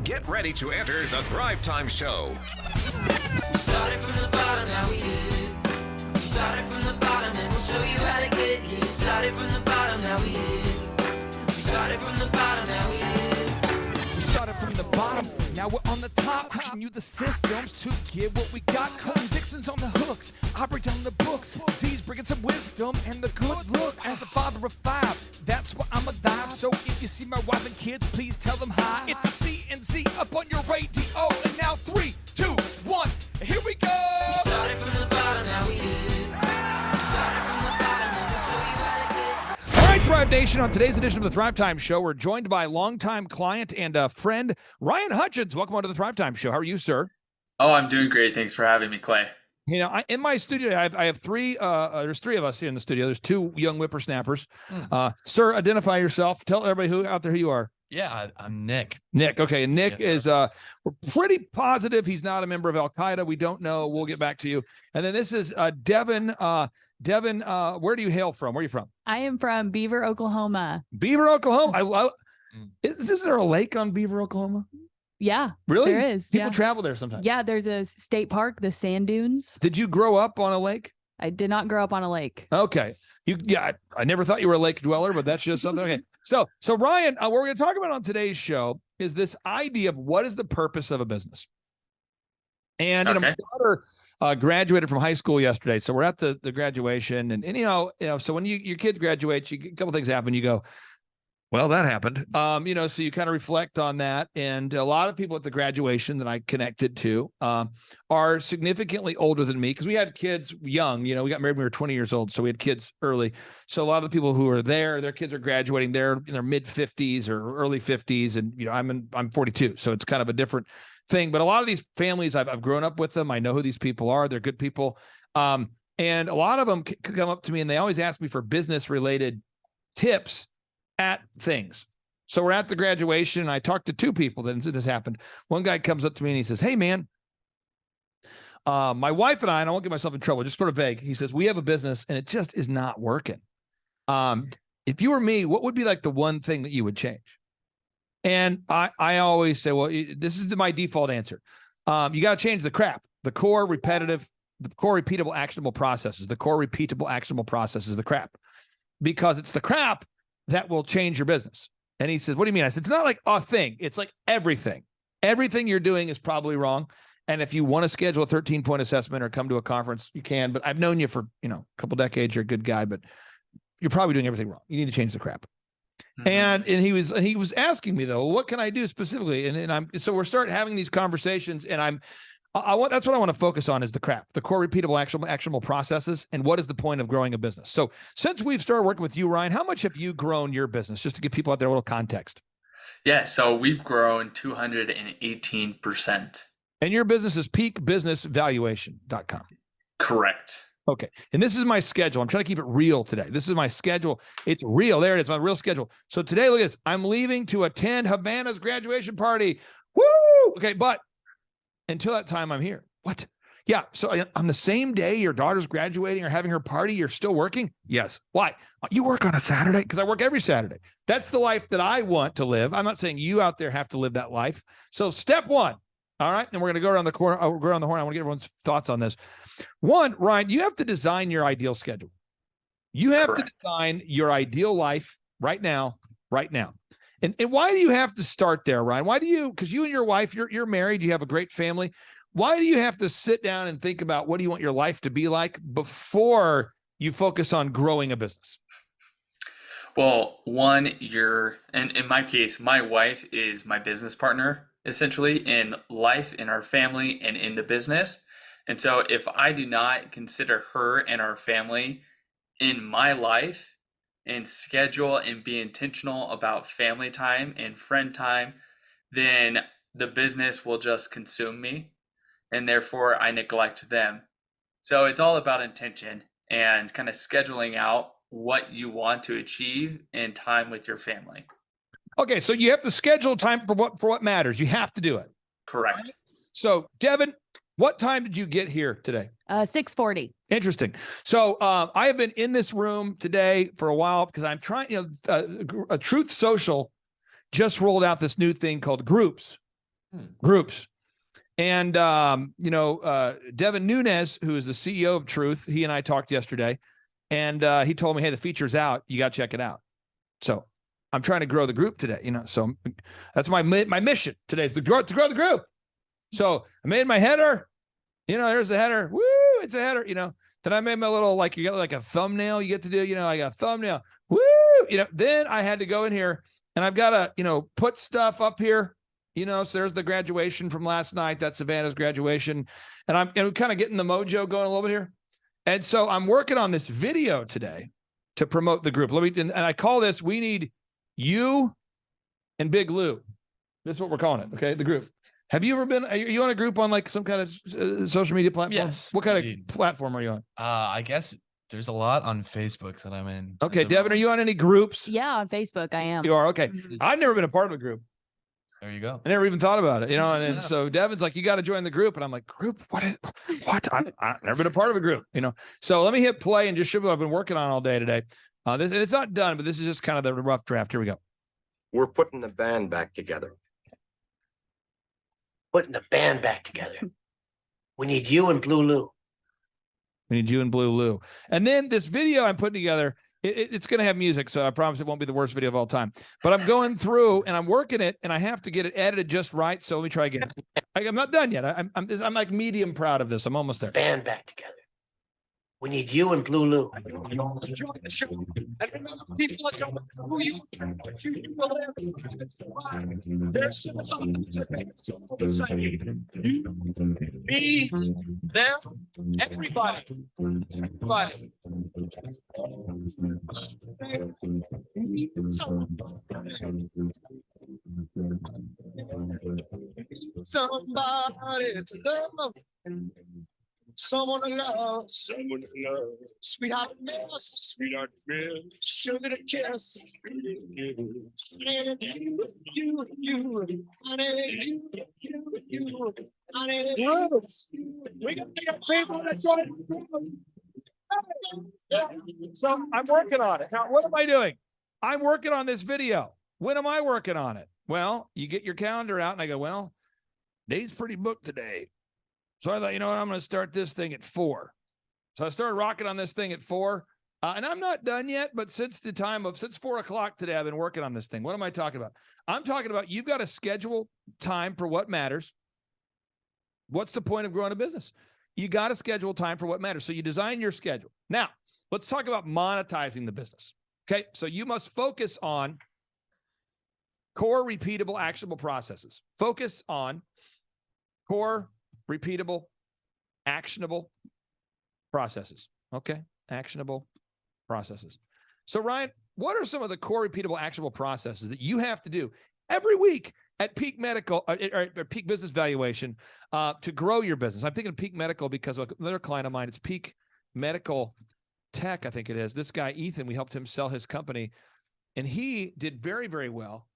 Get ready to enter the Thrive Time Show. We started from the bottom, now we here. We started from the bottom and we'll show you how to get here. Started from the bottom, now we here. We started from the bottom, now we here. We started from the bottom, now we're on the top. Teaching you the systems to get what we got. Colton Dixon's on the hooks, I break down the books. Z's bringing some wisdom and the good looks. As the father of five, that's why I'm alive. So if you see my wife and kids, please tell them hi. It's the C&Z up on your radio. And now 3, 2, 1, here we go. We started from the bottom, now we here. We started from the bottom and we'll show you how to get. All right, Thrive Nation, on today's edition of the Thrive Time Show, we're joined by longtime client and friend, Ryan Hutchins. Welcome on to the Thrive Time Show. How are you, sir? Oh, I'm doing great. Thanks for having me, Clay. You know, in my studio, I have three, there's three of us here in the studio. There's two young whippersnappers. Sir, identify yourself. Tell everybody out there who you are. Yeah, I'm Nick. Nick. Okay. And Nick Yes, is, we're pretty positive he's not a member of Al-Qaeda. We don't know. We'll get back to you. And then this is Devin. Devin, where do you hail from? Where are you from? I am from Beaver, Oklahoma. Beaver, Oklahoma. Is there a lake on Beaver, Oklahoma? Yeah, Really? there is. People Yeah. travel there sometimes. Yeah, there's a state park, the Sand Dunes. Did you grow up on a lake? I did not grow up on a lake. Okay. I never thought you were a lake dweller, but that's just something. Okay. So Ryan, what we're going to talk about on today's show is this idea of what is the purpose of a business. And you know, my daughter graduated from high school yesterday. So we're at the graduation and you know, so when your kids graduate, a couple things happen. You go, well, that happened. You know, so you kind of reflect on that. And a lot of people at the graduation that I connected to are significantly older than me because we had kids young. You know, we got married when we were 20 years old. So we had kids early. So a lot of the people who are there, their kids are graduating. They're in their mid 50s or early 50s. And, you know, I'm 42. So it's kind of a different thing. But a lot of these families, I've grown up with them. I know who these people are. They're good people. And a lot of them come up to me and they always ask me for business related tips at things. So we're at the graduation and I talked to two people that this happened. One guy comes up to me and he says, hey man, my wife and I won't get myself in trouble, just sort of vague. He says, we have a business and it just is not working. If you were me, what would be like the one thing that you would change? And I always say, well, this is my default answer. You got to change the crap, the core repeatable, actionable processes, the crap, because it's the crap that will change your business. And he says, what do you mean? I said, it's not like a thing. It's like everything. Everything you're doing is probably wrong. And if you want to schedule a 13-point assessment or come to a conference, you can. But I've known you for, you know, a couple decades. You're a good guy, but you're probably doing everything wrong. You need to change the crap. Mm-hmm. And he was asking me though, what can I do specifically? So we're starting having these conversations and that's what I want to focus on is the crap, the core repeatable actionable processes. And what is the point of growing a business? So since we've started working with you, Ryan, how much have you grown your business? Just to give people out there a little context. Yeah. So we've grown 218%. And your business is peakbusinessvaluation.com. Correct. Okay. And this is my schedule. I'm trying to keep it real today. This is my schedule. It's real. There it is. My real schedule. So today, look at this. I'm leaving to attend Havana's graduation party. Woo! Okay. But until that time, I'm here. What? Yeah. So on the same day your daughter's graduating or having her party, you're still working? Yes. Why? You work on a Saturday? Because I work every Saturday. That's the life that I want to live. I'm not saying you out there have to live that life. So step one. All right. And we're going to go around the corner. I'll go around the horn. I want to get everyone's thoughts on this. One, Ryan, you have to design your ideal schedule. You have to design your ideal life right now. And why do you have to start there, Ryan? Why do you, because you and your wife, you're married, you have a great family. Why do you have to sit down and think about what do you want your life to be like before you focus on growing a business? Well, one, and in my case, my wife is my business partner, essentially, in life, in our family, and in the business. And so if I do not consider her and our family in my life, and schedule and be intentional about family time and friend time, then the business will just consume me and therefore I neglect them. So it's all about intention and kind of scheduling out what you want to achieve in time with your family. Okay, so you have to schedule time for what matters. You have to do it. Correct. Right? So Devin, what time did you get here today? 6:40. Interesting. So I have been in this room today for a while because I'm trying, a Truth Social just rolled out this new thing called groups. Groups. And, Devin Nunes, who is the CEO of Truth, he and I talked yesterday, and he told me, hey, the feature's out. You got to check it out. So I'm trying to grow the group today, so that's my mission today is to grow the group. So I made my header, there's the header. Woo, it's a header, Then I made my little, you got like a thumbnail you get to do, I got a thumbnail. Woo, then I had to go in here and I've got to, put stuff up here, so there's the graduation from last night. That's Savannah's graduation. And I'm kind of getting the mojo going a little bit here. And so I'm working on this video today to promote the group. And I call this, we need you and Big Lou. This is what we're calling it. Okay. The group. Have you ever been, are you on a group on some kind of social media platform? Yes. What kind of platform are you on? I guess there's a lot on Facebook that I'm in. Okay. Devin, are you on any groups? Yeah, on Facebook I am. You are? Okay. Mhm. I've never been a part of a group. There you go. I never even thought about it, and so Devin's like, you got to join the group. And I'm like, group? What? I've never been a part of a group, So let me hit play and just show you what I've been working on all day today. And it's not done, but this is just kind of the rough draft. Here we go. We're putting the band back together. Putting the band back together. We need you and Blue Lou. We need you and Blue Lou. And then this video I'm putting together, it's going to have music, so I promise it won't be the worst video of all time. But I'm going through and I'm working it, and I have to get it edited just right. So let me try again. I'm not done yet. I'm like medium proud of this. I'm almost there. Band back together. We need you and Blue Lou. Me, them, everybody. Somebody to love. Someone to love, sweetheart miss, sugar to kiss, you, honey, we can take a paper that's on it. So I'm working on it. Now, what am I doing? I'm working on this video. When am I working on it? Well, you get your calendar out and I go, well, day's pretty booked today. So I thought, I'm going to start this thing at 4. So I started rocking on this thing at 4. And I'm not done yet, but since 4 o'clock today, I've been working on this thing. What am I talking about? I'm talking about you've got to schedule time for what matters. What's the point of growing a business? You got to schedule time for what matters. So you design your schedule. Now, let's talk about monetizing the business. Okay. So you must focus on core, repeatable, actionable processes. Focus on core, repeatable, actionable processes. Okay. Actionable processes. So Ryan, what are some of the core, repeatable, actionable processes that you have to do every week at Peak Medical or Peak Business Valuation to grow your business? I'm thinking of Peak Medical because another client of mine, it's Peak Medical Tech, I think it is. This guy, Ethan, we helped him sell his company and he did very, very well.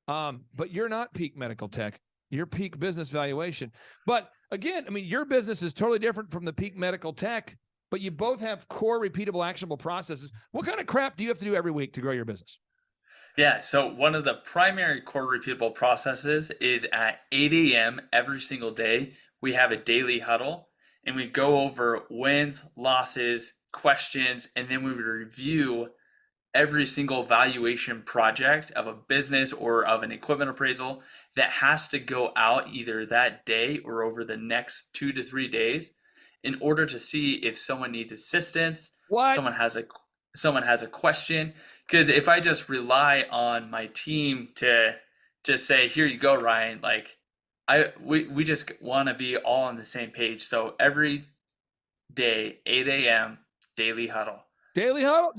But you're not Peak Medical Tech. You're Peak Business Valuation. But again, your business is totally different from the Peak Medical Tech, but you both have core, repeatable, actionable processes. What kind of crap do you have to do every week to grow your business? Yeah, so one of the primary core repeatable processes is at 8 a.m. every single day, we have a daily huddle and we go over wins, losses, questions, and then we review every single valuation project of a business or of an equipment appraisal that has to go out either that day or over the next 2 to 3 days in order to see if someone needs assistance, someone has a question. Because if I just rely on my team to just say, here you go, Ryan, we just want to be all on the same page. So every day, 8 a.m., daily huddle. Daily huddle.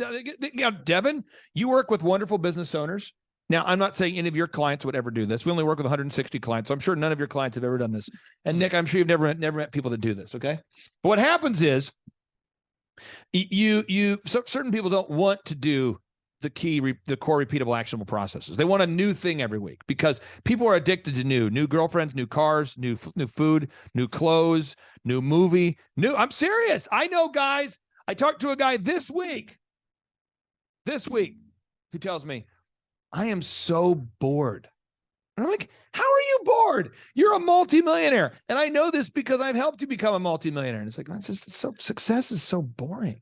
Now, Devin, you work with wonderful business owners. Now, I'm not saying any of your clients would ever do this. We only work with 160 clients, so I'm sure none of your clients have ever done this. And Nick, I'm sure you've never met people that do this. Okay, but what happens is, certain people don't want to do the core, repeatable, actionable processes. They want a new thing every week because people are addicted to new girlfriends, new cars, new food, new clothes, new movie, I'm serious. I know guys. I talked to a guy this week who tells me, I am so bored. And I'm like, how are you bored? Lord, you're a multimillionaire. And I know this because I've helped you become a multimillionaire. And it's like, success is so boring.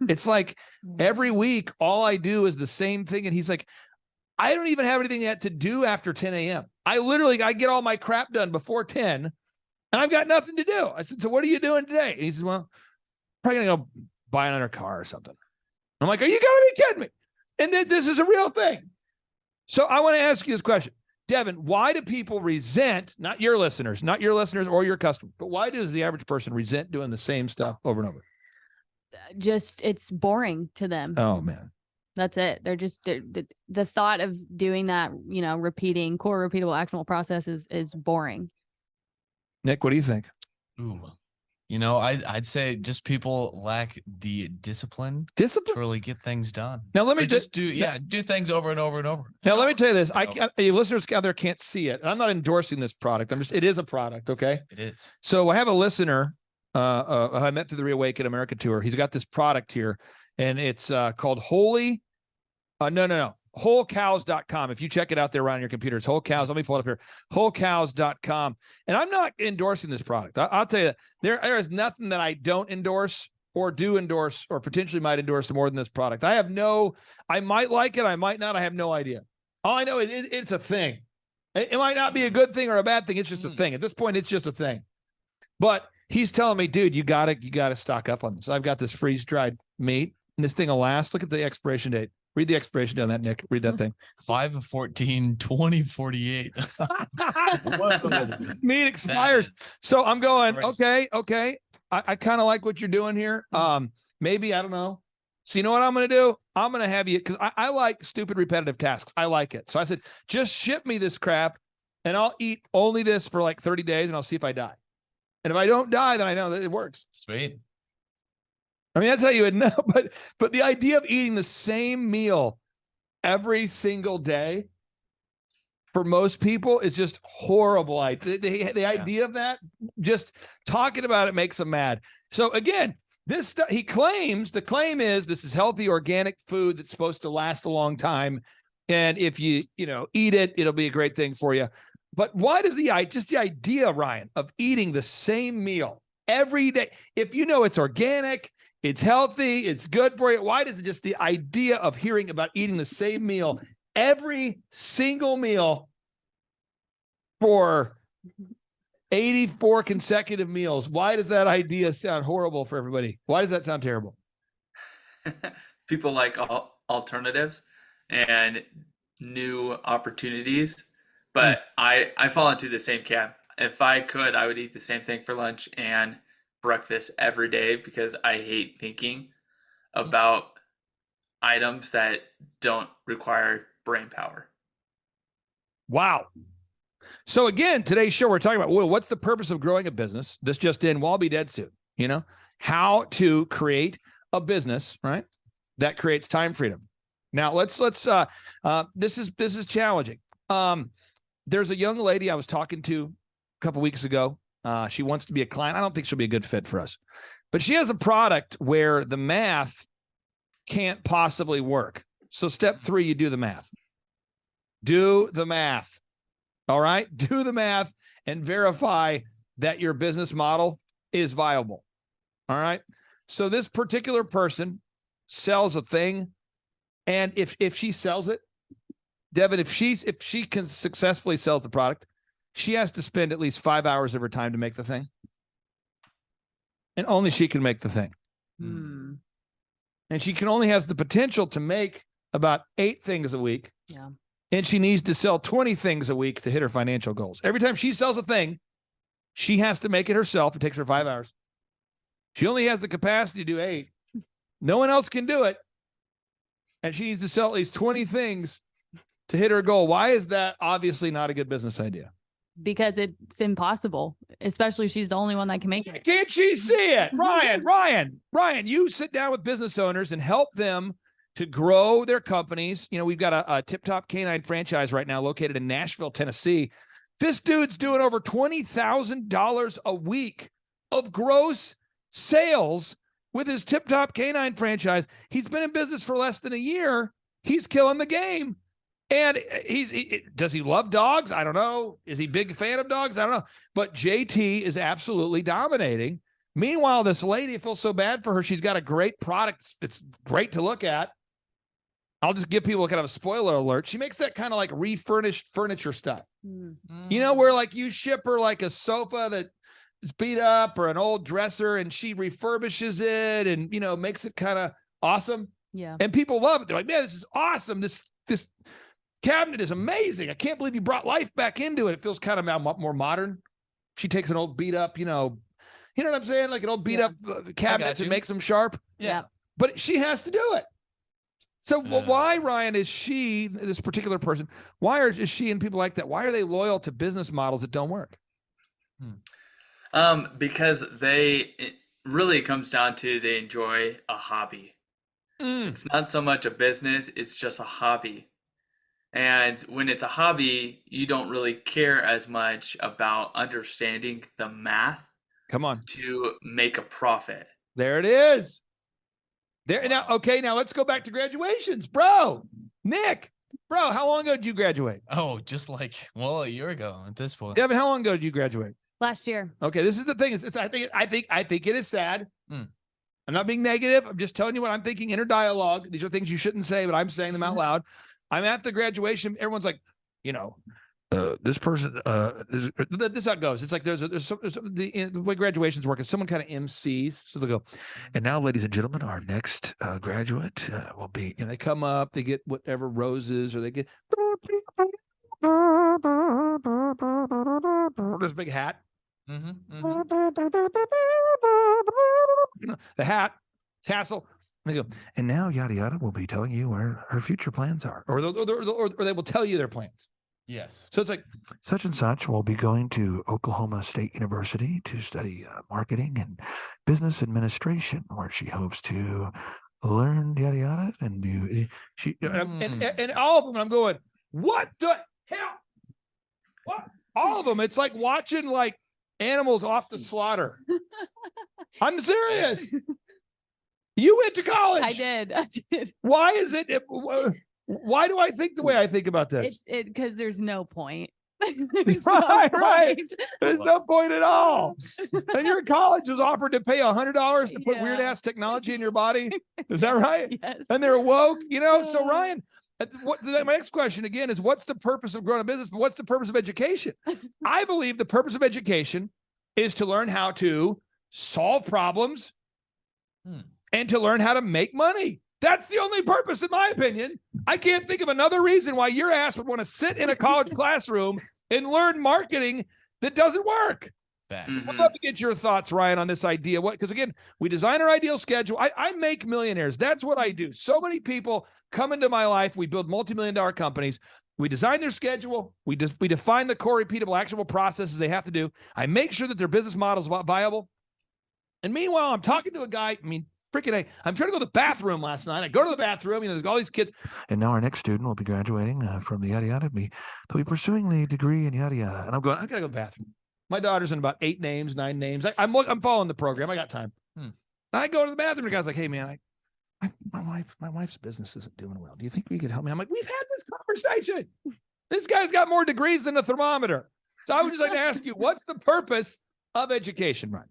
It's like every week, all I do is the same thing. And he's like, I don't even have anything yet to do after 10 a.m. I get all my crap done before 10 and I've got nothing to do. I said, so what are you doing today? And he says, well, probably going to go buy another car or something. I'm like, are you going to be kidding me? And then this is a real thing. So I want to ask you this question. Devin, why do people resent, not your listeners or your customers, but why does the average person resent doing the same stuff over and over? Just, it's boring to them. Oh, man. That's it. The thought of doing that, repeating core repeatable actionable process is boring. Nick, what do you think? Ooh. I'd say just people lack the discipline to really get things done. Now let me do things over and over and over. Now let me tell you this. Your listeners out there can't see it. I'm not endorsing this product. it is a product. Okay. It is. So I have a listener I met through the Reawaken America tour. He's got this product here and it's called wholecows.com. If you check it out there around your computer, it's Whole Cows. Let me pull it up here. Wholecows.com. And I'm not endorsing this product. I'll tell you, there is nothing that I don't endorse or do endorse or potentially might endorse more than this product. I might like it. I might not. I have no idea. All I know is it's a thing. It might not be a good thing or a bad thing. It's just a thing. At this point, it's just a thing. But he's telling me, dude, you gotta stock up on this. I've got this freeze-dried meat and this thing will last. Look at the expiration date. Read the expiration date on that, Nick. Read that thing. 5/14/2048. This meat expires. So I'm going, okay. I kind of like what you're doing here. Maybe, I don't know. So you know what I'm going to do? I'm going to have you, because I like stupid repetitive tasks. I like it. So I said, just ship me this crap and I'll eat only this for like 30 days and I'll see if I die. And if I don't die, then I know that it works. Sweet. I mean, that's how you would know. But the idea of eating the same meal every single day for most people is just horrible. The idea of that, just talking about it makes them mad. So again, this stuff, the claim is this is healthy, organic food that's supposed to last a long time. And if you eat it, it'll be a great thing for you. But why does the idea, Ryan, of eating the same meal every day, if you know it's organic, it's healthy, it's good for you, why does it just the idea of hearing about eating the same meal every single meal for 84 consecutive meals, why does that idea sound horrible for everybody? Why does that sound terrible? People like alternatives and new opportunities, but I fall into the same camp. If I could, I would eat the same thing for lunch and breakfast every day because I hate thinking about items that don't require brain power. Wow. So again, today's show, we're talking about, what's the purpose of growing a business? This just in, well, I'll be dead soon. How to create a business, right, that creates time freedom. Now this is challenging. There's a young lady I was talking to a couple weeks ago. She wants to be a client. I don't think she'll be a good fit for us, but she has a product where the math can't possibly work. So step 3, you do the math. Do the math. All right. Do the math and verify that your business model is viable. All right. So this particular person sells a thing. And if she sells it, Devin, if she can successfully sells the product, she has to spend at least 5 hours of her time to make the thing. And only she can make the thing. Mm. And she can only has the potential to make about 8 things a week. Yeah. And she needs to sell 20 things a week to hit her financial goals. Every time she sells a thing, she has to make it herself. It takes her 5 hours. She only has the capacity to do 8. No one else can do it. And she needs to sell at least 20 things to hit her goal. Why is that obviously not a good business idea? Because it's impossible, especially if she's the only one that can make it. Can't she see it? Ryan, you sit down with business owners and help them to grow their companies. We've got a Tip Top Canine franchise right now located in Nashville, Tennessee. This dude's doing over $20,000 a week of gross sales with his Tip Top Canine franchise. He's been in business for less than a year. He's killing the game. And does he love dogs? I don't know. Is he a big fan of dogs? I don't know. But JT is absolutely dominating. Meanwhile, this lady, I feel so bad for her. She's got a great product. It's great to look at. I'll just give people kind of a spoiler alert. She makes that kind of like refurnished furniture stuff. You know, where like you ship her like a sofa that's beat up or an old dresser and she refurbishes it and, you know, makes it kind of awesome. Yeah. And people love it. They're like, man, this is awesome. This cabinet is amazing. I can't believe you brought life back into it. It feels kind of more modern. She takes an old beat up, you know what I'm saying? Like an old beat up cabinets and makes them sharp. Yeah. But she has to do it. So why, Ryan, is she, this particular person, is she and people like that, why are they loyal to business models that don't work? Because it really comes down to they enjoy a hobby. It's not so much a business, it's just a hobby. And when it's a hobby, you don't really care as much about understanding the math. Come on. To make a profit. There it is. There now. Okay, now let's go back to graduations, bro. Nick, bro, how long ago did you graduate? Oh, just like a year ago at this point. Devin, how long ago did you graduate? Last year. Okay, this is the thing. I think it is sad. I'm not being negative. I'm just telling you what I'm thinking. Inner dialogue. These are things you shouldn't say, but I'm saying them out loud. I'm at the graduation. Everyone's like, you know, this person, this is how it goes. It's like the way graduations work is someone kind of MCs. So they'll go, and now, ladies and gentlemen, our next graduate will be, and they come up, they get whatever roses, or they get this big hat. The hat, tassel. They go, and now yada yada will be telling you where her future plans are, or they will tell you their plans. Yes. So it's like such and such will be going to Oklahoma State University to study marketing and business administration, where she hopes to learn yada yada and do and all of them. I'm going, what the hell? What? All of them. It's like watching like animals off the slaughter. I'm serious. You went to college. I did. Why is it? Why do I think the way I think about this? It's because there's no point. Right. There's no point at all. And your college was offered to pay $100 to put weird ass technology in your body. Is that right? Yes. And they're woke, you know. So Ryan, my next question again is, what's the purpose of growing a business? But what's the purpose of education? I believe the purpose of education is to learn how to solve problems and to learn how to make money. That's the only purpose, in my opinion. I can't think of another reason why your ass would want to sit in a college classroom and learn marketing that doesn't work. I'd love to get your thoughts, Ryan, on this idea. Because again, we design our ideal schedule. I make millionaires. That's what I do. So many people come into my life. We build multi-million-dollar companies. We design their schedule. We define the core repeatable, actionable processes they have to do. I make sure that their business model is viable. And meanwhile, I'm talking to a guy. I'm trying to go to the bathroom last night. I go to the bathroom, there's all these kids. And now our next student will be graduating from the yada yada. They'll be pursuing the degree in yada yada. And I'm going, I got to go to the bathroom. My daughter's in about 9 names. I'm following the program. I got time. I go to the bathroom. The guy's like, hey, man, my wife's business isn't doing well. Do you think we could help me? I'm like, we've had this conversation. This guy's got more degrees than a thermometer. So I would just like to ask you, what's the purpose of education, Ryan?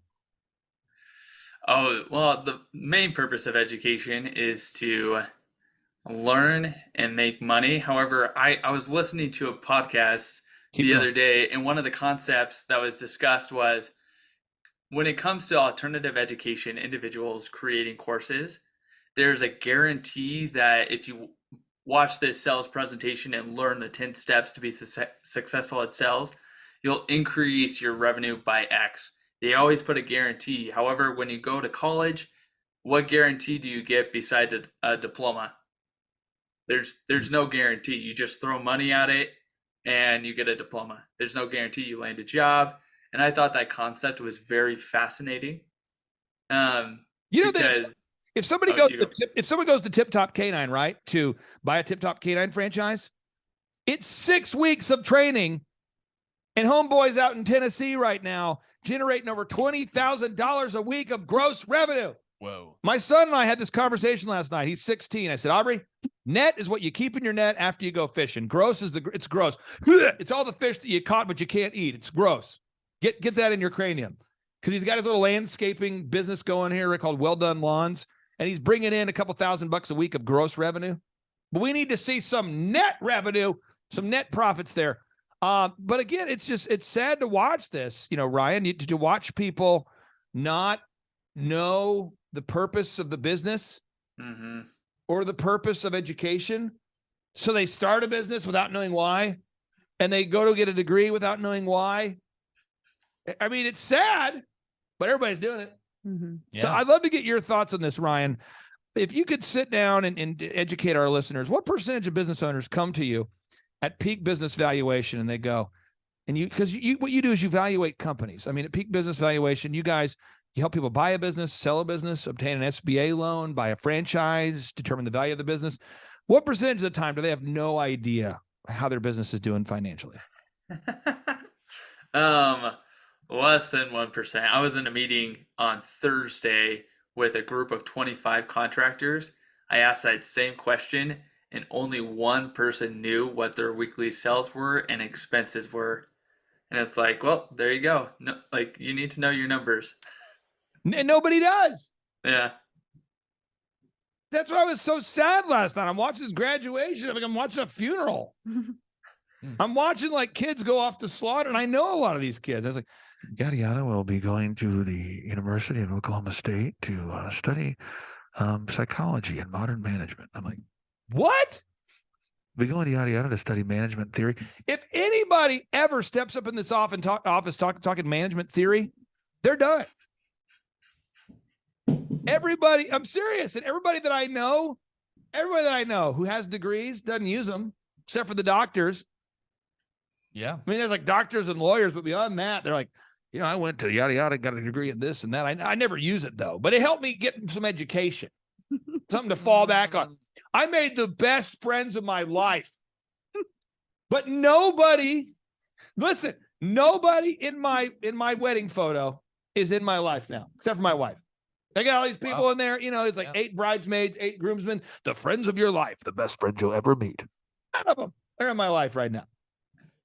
Oh, well, the main purpose of education is to learn and make money. However, I was listening to a podcast the other day, and one of the concepts that was discussed was when it comes to alternative education, individuals creating courses, there's a guarantee that if you watch this sales presentation and learn the 10 steps to be successful at sales, you'll increase your revenue by X. They always put a guarantee. However, when you go to college, what guarantee do you get besides a diploma? There's no guarantee. You just throw money at it and you get a diploma. There's no guarantee you land a job. And I thought that concept was very fascinating. If somebody goes to Tip Top Canine, right, to buy a Tip Top Canine franchise, it's 6 weeks of training. And homeboy's out in Tennessee right now generating over $20,000 a week of gross revenue. Whoa. My son and I had this conversation last night. He's 16. I said, Aubrey, Net is what you keep in your net after you go fishing. Gross is it's gross. It's all the fish that you caught but you can't eat. It's gross. Get that in your cranium. Because he's got his little landscaping business going here called Well Done Lawns, and he's bringing in a couple $1,000 a week of gross revenue. But we need to see some net revenue, some net profits there. But again, it's sad to watch this, Ryan, to watch people not know the purpose of the business or the purpose of education. So they start a business without knowing why, and they go to get a degree without knowing why. I mean, it's sad, but everybody's doing it. Yeah. So I'd love to get your thoughts on this, Ryan. If you could sit down and educate our listeners, what percentage of business owners come to you at peak business valuation and they go, and because what you do is you evaluate companies. I mean, at peak business valuation, you help people buy a business, sell a business, obtain an SBA loan, buy a franchise, determine the value of the business. What percentage of the time do they have no idea how their business is doing financially? Less than 1%. I was in a meeting on Thursday with a group of 25 contractors. I asked that same question, and only one person knew what their weekly sales were and expenses were. And it's like, well, there you go. No, like, you need to know your numbers. And nobody does. Yeah. That's why I was so sad last night. I'm watching his graduation. I'm watching a funeral. I'm watching like kids go off to slaughter, and I know a lot of these kids. I was like, yada yada will be going to the University of Oklahoma State to study psychology and modern management. I'm like, what? We're going to yada yada to study management theory. If anybody ever steps up in this office talking management theory, they're done. Everybody, I'm serious, and everybody that I know who has degrees doesn't use them, except for the doctors. Yeah. I mean, there's like doctors and lawyers, but beyond that, they're like, I went to yada yada, got a degree in this and that. I never use it though, but it helped me get some education, something to fall back on. I made the best friends of my life, but nobody in my wedding photo is in my life now, except for my wife. I got all these people in there, it's like 8 bridesmaids, 8 groomsmen, the friends of your life, the best friends you'll ever meet. None of them are in my life right now.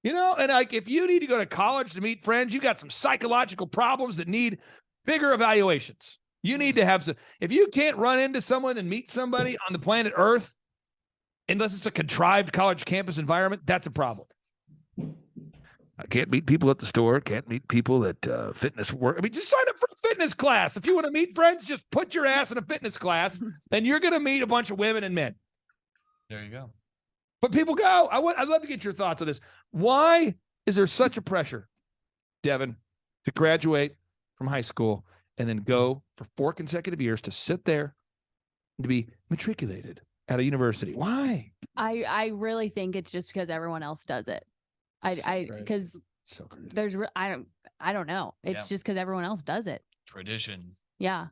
And like, if you need to go to college to meet friends, you got some psychological problems that need bigger evaluations. You need to have some, if you can't run into someone and meet somebody on the planet Earth, unless it's a contrived college campus environment, that's a problem. I can't meet people at the store, can't meet people at fitness work. I mean, just sign up for a fitness class. If you want to meet friends, just put your ass in a fitness class and you're going to meet a bunch of women and men. There you go. But people go. I'd love to get your thoughts on this. Why is there such a pressure, Devin, to graduate from high school and then go for 4 consecutive years to sit there and to be matriculated at a university? Why? I really think it's just because everyone else does it. Because so crazy. There's I don't know. It's just because everyone else does it. Tradition. Yeah.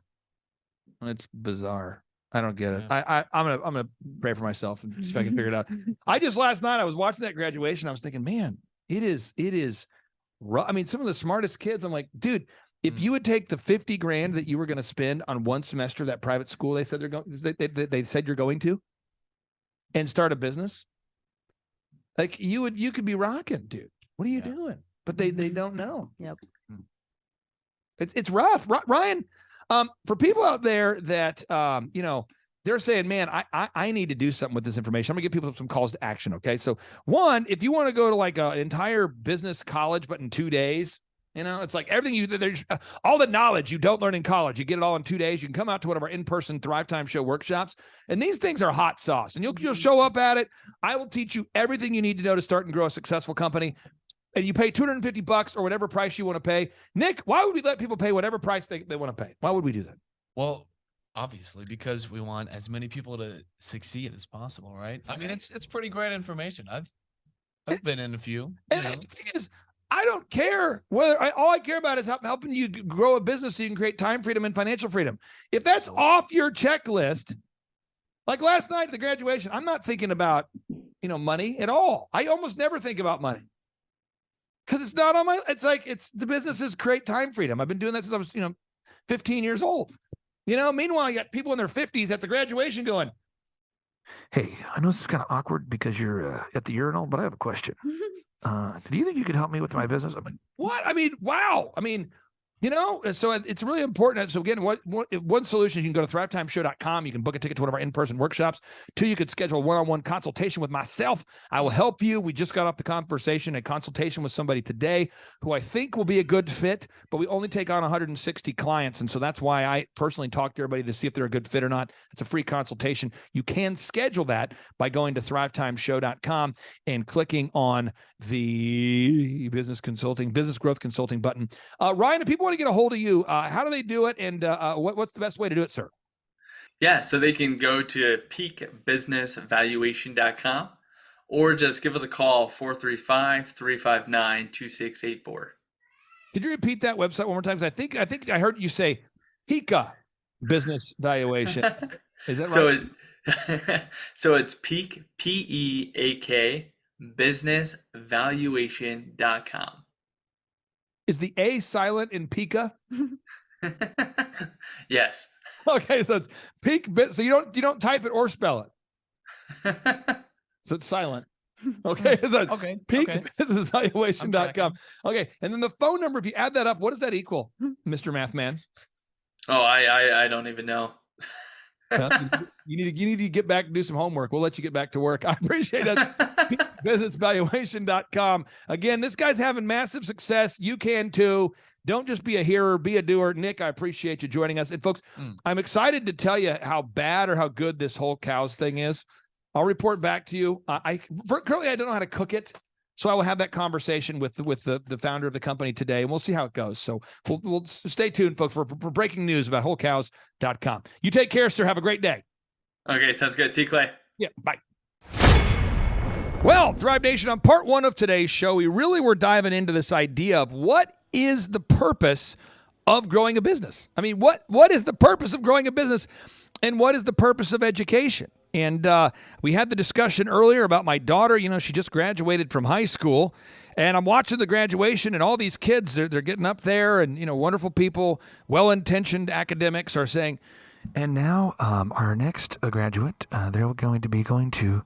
It's bizarre. I don't get it. I'm gonna pray for myself and see if I can figure it out. Last night I was watching that graduation. I was thinking, man, it is rough. I mean, some of the smartest kids. I'm like, dude, if you would take the $50,000 that you were going to spend on one semester that private school they said they said you're going to, and start a business, like you could be rocking, dude. What are you doing? But they don't know. Yep. It's rough, Ryan. For people out there that, they're saying, man, I need to do something with this information. I'm gonna give people some calls to action. Okay. So one, if you want to go to like an entire business college, but in 2 days, it's like everything there's all the knowledge you don't learn in college, you get it all in 2 days. You can come out to one of our in-person Thrive Time Show workshops. And these things are hot sauce, and you'll show up at it. I will teach you everything you need to know to start and grow a successful company. And you pay $250 or whatever price you want to pay. Nick, why would we let people pay whatever price they want to pay? Why would we do that? Well, obviously, because we want as many people to succeed as possible, right? I mean, it's pretty great information. I've been in a few. And the thing is, I don't care whether all I care about is helping you grow a business so you can create time freedom and financial freedom. If that's off your checklist, like last night at the graduation, I'm not thinking about, money at all. I almost never think about money. Because it's not on the businesses create time freedom. I've been doing that since I was, 15 years old. Meanwhile, you got people in their 50s at the graduation going, Hey, I know this is kind of awkward because you're at the urinal, but I have a question. Do you think you could help me with my business? I'm like, what? I mean, wow. I mean, so it's really important. So again, one solution is you can go to thrivetimeshow.com. You can book a ticket to one of our in-person workshops. 2, you could schedule a one-on-one consultation with myself. I will help you. We just got off the a consultation with somebody today who I think will be a good fit, but we only take on 160 clients. And so that's why I personally talk to everybody to see if they're a good fit or not. It's a free consultation. You can schedule that by going to thrivetimeshow.com and clicking on the business growth consulting button. Ryan, if people want to get a hold of you, how do they do it? And what's the best way to do it, sir? Yeah, so they can go to peakbusinessvaluation.com or just give us a call, 435-359-2684. Could you repeat that website one more time? Because I think I heard you say Pika Business Valuation. Is that right? So it's Peak, P-E-A-K, businessvaluation.com. Is the A silent in Pika? Yes. Okay, so it's Peak. So you don't type it or spell it. So it's silent. Okay, so Okay. peakbusinessvaluation.com. Okay, and then the phone number, if you add that up, what does that equal, Mr. Mathman? Oh, I don't even know. You need to get back and do some homework. We'll let you get back to work. I appreciate it. Businessvaluation.com. Again, this guy's having massive success. You can too. Don't just be a hearer, be a doer. Nick, I appreciate you joining us. And folks, I'm excited to tell you how bad or how good this whole cows thing is. I'll report back to you. Currently, I don't know how to cook it. So I will have that conversation with the founder of the company today, and we'll see how it goes. So we'll stay tuned, folks, for breaking news about wholecows.com. You take care, sir. Have a great day. Okay, sounds good. See you, Clay. Yeah, bye. Well, Thrive Nation, on part 1 of today's show, we really were diving into this idea of what is the purpose of growing a business. I mean, what is the purpose of growing a business, and what is the purpose of education? And we had the discussion earlier about my daughter. She just graduated from high school, and I'm watching the graduation, and all these kids, they're getting up there, and, wonderful people, well-intentioned academics are saying, and now our next graduate, they're going to be going to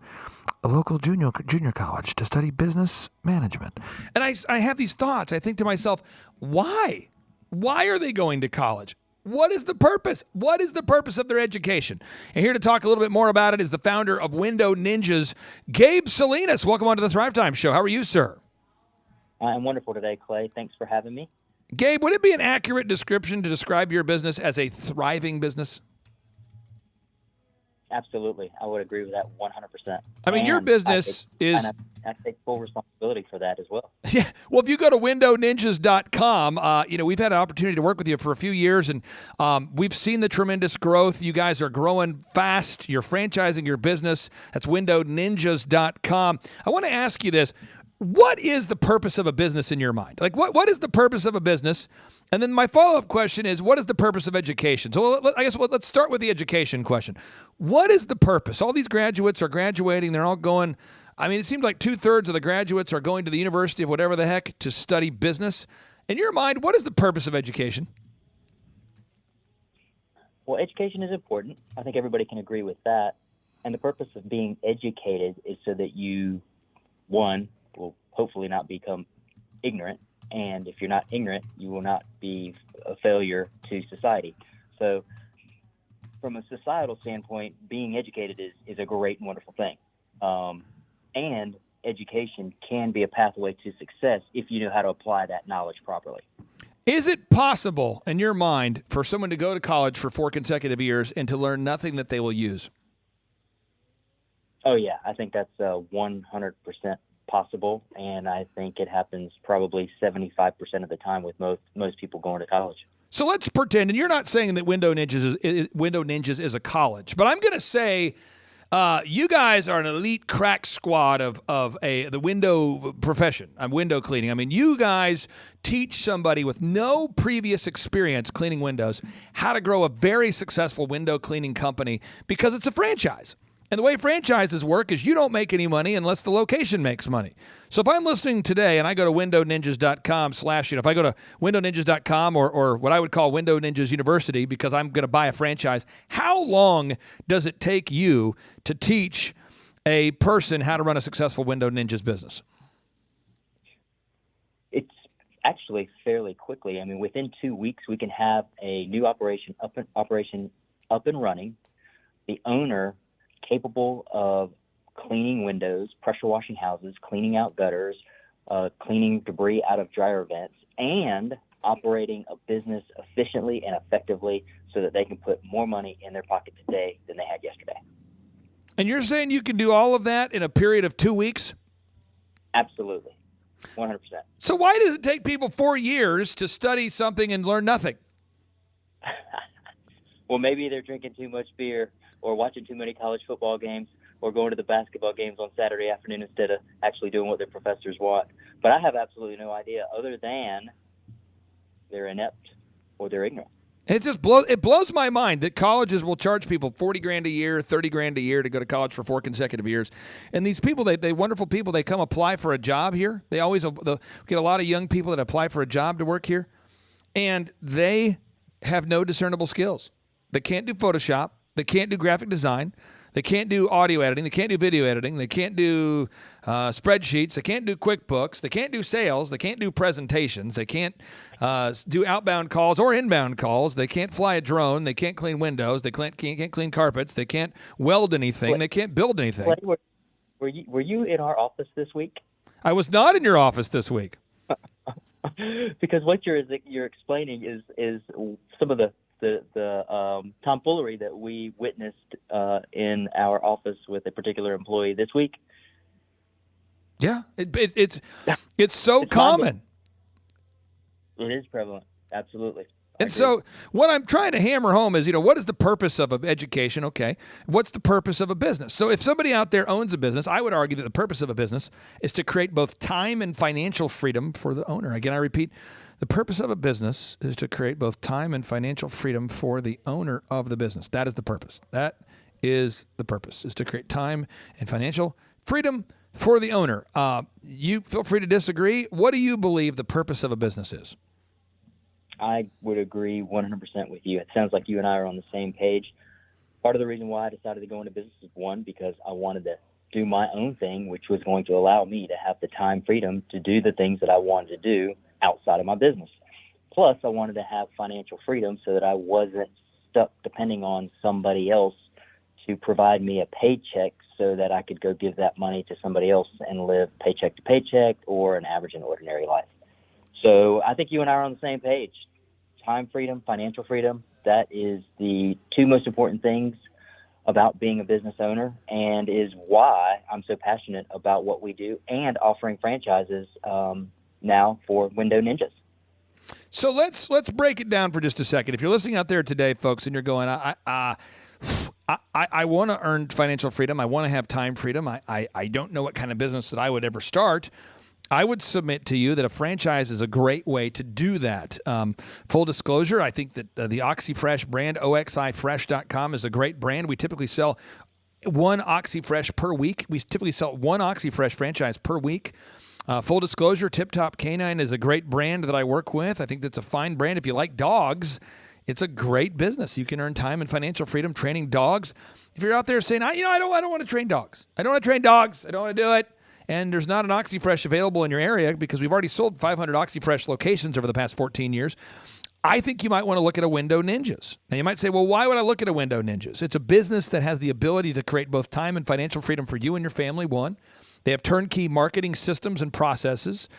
a local junior college to study business management. And I have these thoughts. I think to myself, why? Why are they going to college? What is the purpose? What is the purpose of their education? And here to talk a little bit more about it is the founder of Window Ninjas, Gabe Salinas. Welcome on to the Thrive Time Show. How are you, sir? I'm wonderful today, Clay. Thanks for having me. Gabe, would it be an accurate description to describe your business as a thriving business? Absolutely. I would agree with that 100%. I mean, your business is... I take full responsibility for that as well. Yeah. Well, if you go to windowninjas.com, we've had an opportunity to work with you for a few years, and we've seen the tremendous growth. You guys are growing fast. You're franchising your business. That's windowninjas.com. I want to ask you this. What is the purpose of a business in your mind? Like, what is the purpose of a business? And then my follow-up question is, what is the purpose of education? So I guess let's start with the education question. What is the purpose? All these graduates are graduating. They're all going, I mean, it seems like 2/3 of the graduates are going to the university of whatever the heck to study business. In your mind, what is the purpose of education? Well, education is important. I think everybody can agree with that. And the purpose of being educated is so that you, one, will hopefully not become ignorant. And if you're not ignorant, you will not be a failure to society. So from a societal standpoint, being educated is a great and wonderful thing. And education can be a pathway to success if you know how to apply that knowledge properly. Is it possible, in your mind, for someone to go to college for 4 consecutive years and to learn nothing that they will use? Oh, yeah. I think that's 100% possible, and I think it happens probably 75% of the time with most people going to college. So let's pretend, and you're not saying that Window Ninjas is a college, but I'm going to say you guys are an elite crack squad of the window profession. I'm window cleaning. I mean, you guys teach somebody with no previous experience cleaning windows how to grow a very successful window cleaning company because it's a franchise. And the way franchises work is you don't make any money unless the location makes money. So if I'm listening today and I go to windowninjas.com if I go to windowninjas.com or what I would call Window Ninjas University because I'm going to buy a franchise, how long does it take you to teach a person how to run a successful Window Ninjas business? It's actually fairly quickly. I mean, within 2 weeks, we can have a new operation up and running. The owner capable of cleaning windows, pressure washing houses, cleaning out gutters, cleaning debris out of dryer vents, and operating a business efficiently and effectively so that they can put more money in their pocket today than they had yesterday. And you're saying you can do all of that in a period of 2 weeks? Absolutely. 100%. So why does it take people 4 years to study something and learn nothing? Well, maybe they're drinking too much beer or watching too many college football games or going to the basketball games on Saturday afternoon instead of actually doing what their professors want. But I have absolutely no idea other than they're inept or they're ignorant. It blows my mind that colleges will charge people $40,000 a year, $30,000 a year to go to college for 4 consecutive years. And these people, they wonderful people, they come apply for a job here. They get a lot of young people that apply for a job to work here, and they have no discernible skills. They can't do Photoshop. They can't do graphic design. They can't do audio editing. They can't do video editing. They can't do spreadsheets. They can't do QuickBooks. They can't do sales. They can't do presentations. They can't do outbound calls or inbound calls. They can't fly a drone. They can't clean windows. They can't clean carpets. They can't weld anything. They can't build anything. Were you in our office this week? I was not in your office this week. Because what you're explaining is some of the tomfoolery that we witnessed in our office with a particular employee this week. Yeah, it's so common. It is prevalent, absolutely. And so what I'm trying to hammer home is, what is the purpose of education? Okay. What's the purpose of a business? So if somebody out there owns a business, I would argue that the purpose of a business is to create both time and financial freedom for the owner. Again, I repeat, the purpose of a business is to create both time and financial freedom for the owner of the business. That is the purpose. That is the purpose, is to create time and financial freedom for the owner. You feel free to disagree. What do you believe the purpose of a business is? I would agree 100% with you. It sounds like you and I are on the same page. Part of the reason why I decided to go into business is, one, because I wanted to do my own thing, which was going to allow me to have the time freedom to do the things that I wanted to do outside of my business. Plus, I wanted to have financial freedom so that I wasn't stuck depending on somebody else to provide me a paycheck so that I could go give that money to somebody else and live paycheck to paycheck or an average and ordinary life. So I think you and I are on the same page. Time freedom, financial freedom, that is the two most important things about being a business owner, and is why I'm so passionate about what we do and offering franchises now for Window Ninjas. So let's break it down for just a second. If you're listening out there today, folks, and you're going, I want to earn financial freedom. I want to have time freedom. I don't know what kind of business that I would ever start. I would submit to you that a franchise is a great way to do that. Full disclosure, I think that the OxyFresh brand, oxifresh.com, is a great brand. We typically sell one OxyFresh per week. We typically sell one OxyFresh franchise per week. Full disclosure, Tip Top Canine is a great brand that I work with. I think that's a fine brand. If you like dogs, it's a great business. You can earn time and financial freedom training dogs. If you're out there saying, I don't want to train dogs. I don't want to train dogs. I don't want to do it. And there's not an OxyFresh available in your area because we've already sold 500 OxyFresh locations over the past 14 years. I think you might want to look at a Window Ninjas. Now, you might say, well, why would I look at a Window Ninjas? It's a business that has the ability to create both time and financial freedom for you and your family, one. They have turnkey marketing systems and processes.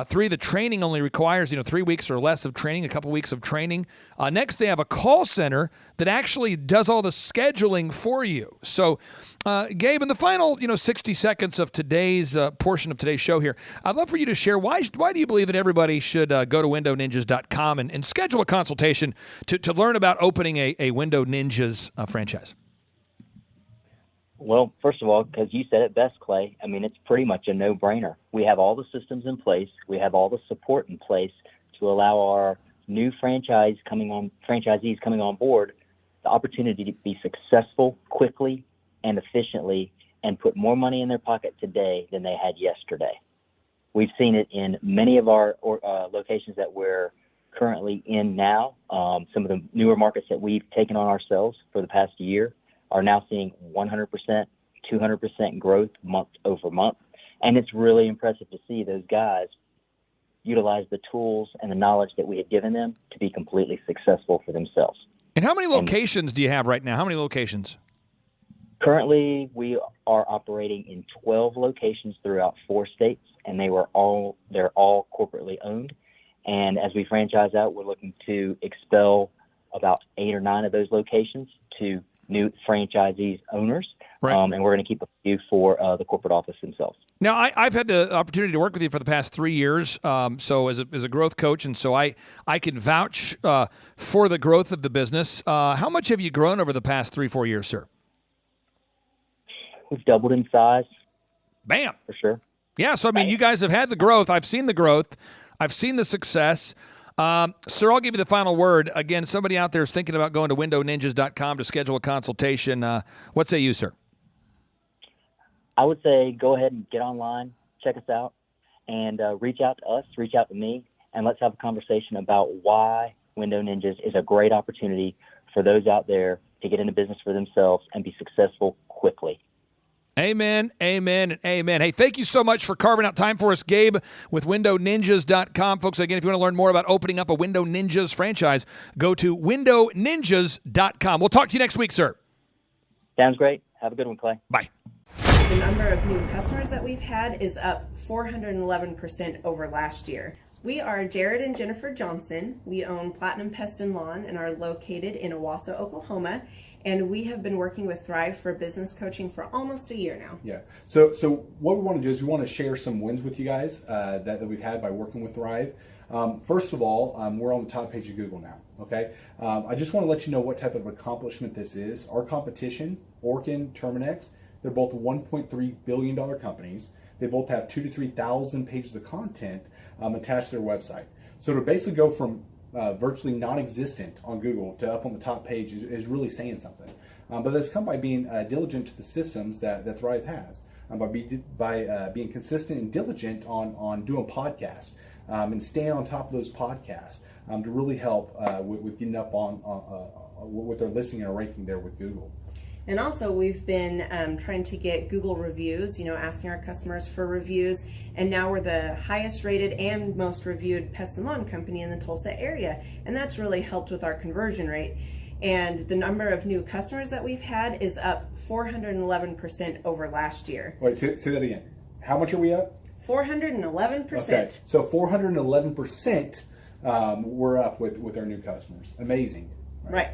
3, the training only requires 3 weeks or less of training, a couple weeks of training. Next, they have a call center that actually does all the scheduling for you. So, Gabe, in the final 60 seconds of today's portion of today's show here, I'd love for you to share why do you believe that everybody should go to windowninjas.com and schedule a consultation to learn about opening a Window Ninjas franchise? Well, first of all, because you said it best, Clay, I mean, it's pretty much a no-brainer. We have all the systems in place. We have all the support in place to allow our new franchisees coming on board the opportunity to be successful quickly and efficiently and put more money in their pocket today than they had yesterday. We've seen it in many of our locations that we're currently in now. Some of the newer markets that we've taken on ourselves for the past year are now seeing 100%, 200% growth month over month. And it's really impressive to see those guys utilize the tools and the knowledge that we have given them to be completely successful for themselves. And how many locations do you have right now? How many locations? Currently, we are operating in 12 locations throughout 4 states, and they're all corporately owned. And as we franchise out, we're looking to expel about 8 or 9 of those locations to new franchisees owners. Right. And we're going to keep a few for the corporate office themselves. Now, I've had the opportunity to work with you for the past 3 years. So as a growth coach, and so I can vouch for the growth of the business. How much have you grown over the past 3-4 years, sir? We've doubled in size. Bam. For sure. Yeah, so I mean, you guys have had the growth. I've seen the growth. I've seen the success. Sir, I'll give you the final word. Again, somebody out there is thinking about going to windowninjas.com to schedule a consultation. What say you, sir? I would say go ahead and get online, check us out, and reach out to us, reach out to me, and let's have a conversation about why Window Ninjas is a great opportunity for those out there to get into business for themselves and be successful quickly. Amen, amen, and amen. Hey, thank you so much for carving out time for us, Gabe, with windowninjas.com. Folks, again, if you want to learn more about opening up a Window Ninjas franchise, go to windowninjas.com. We'll talk to you next week, sir. Sounds great. Have a good one, Clay. Bye. The number of new customers that we've had is up 411% over last year. We are Jared and Jennifer Johnson. We own Platinum Pest and Lawn and are located in Owasso, Oklahoma. And we have been working with Thrive for business coaching for almost a year now. Yeah. So what we want to do is we want to share some wins with you guys that we've had by working with Thrive. First of all, we're on the top page of Google now. Okay. I just want to let you know what type of accomplishment this is. Our competition, Orkin, Terminex, they're both $1.3 billion companies. They both have 2,000 to 3,000 pages of content attached to their website. So to basically go from virtually non-existent on Google to up on the top page is really saying something. But that's come by being diligent to the systems that Thrive has, by being consistent and diligent on doing podcasts and staying on top of those podcasts to really help with getting up on with their listing and ranking there with Google. And also we've been trying to get Google reviews, asking our customers for reviews. And now we're the highest rated and most reviewed pest and lawn company in the Tulsa area. And that's really helped with our conversion rate. And the number of new customers that we've had is up 411% over last year. Wait, say that again. How much are we up? 411%. Okay, so 411% we're up with our new customers. Amazing. Right.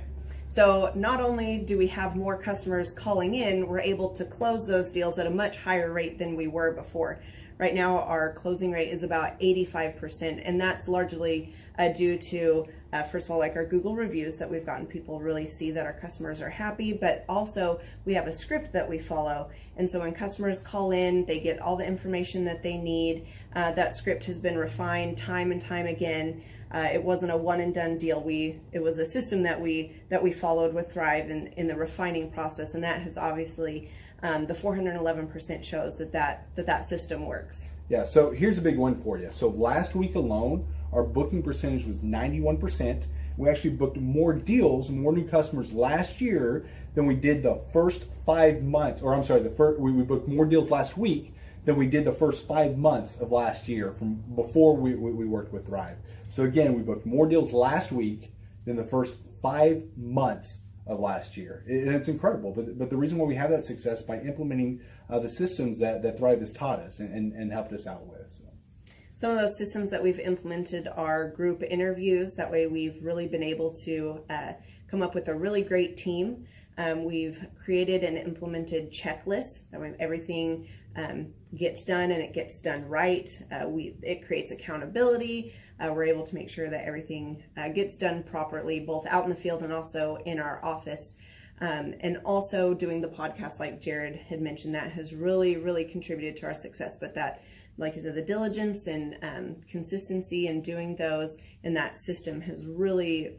So not only do we have more customers calling in, we're able to close those deals at a much higher rate than we were before. Right now, our closing rate is about 85%, and that's largely due to, first of all, like our Google reviews that we've gotten people really see that our customers are happy, but also we have a script that we follow. And so when customers call in, they get all the information that they need. That script has been refined time and time again. It wasn't a one and done deal. It was a system that we followed with Thrive in the refining process, and that has obviously the 411% shows that system works. Yeah, so here's a big one for you. So last week alone, our booking percentage was 91%. We actually booked more deals, more new customers last year than we did the first 5 months, or I'm sorry, we booked more deals last week than we did the first 5 months of last year from before we worked with Thrive. So again, we booked more deals last week than the first 5 months of last year. And it's incredible. But the reason why we have that success by implementing the systems that Thrive has taught us and helped us out with. So. Some of those systems that we've implemented are group interviews. That way we've really been able to come up with a really great team. We've created and implemented checklists. That way everything gets done and it gets done right. It creates accountability. We're able to make sure that everything gets done properly, both out in the field and also in our office. And also doing the podcast, like Jared had mentioned, that has really, really contributed to our success. But like I said, the diligence and consistency in doing those in that system has really,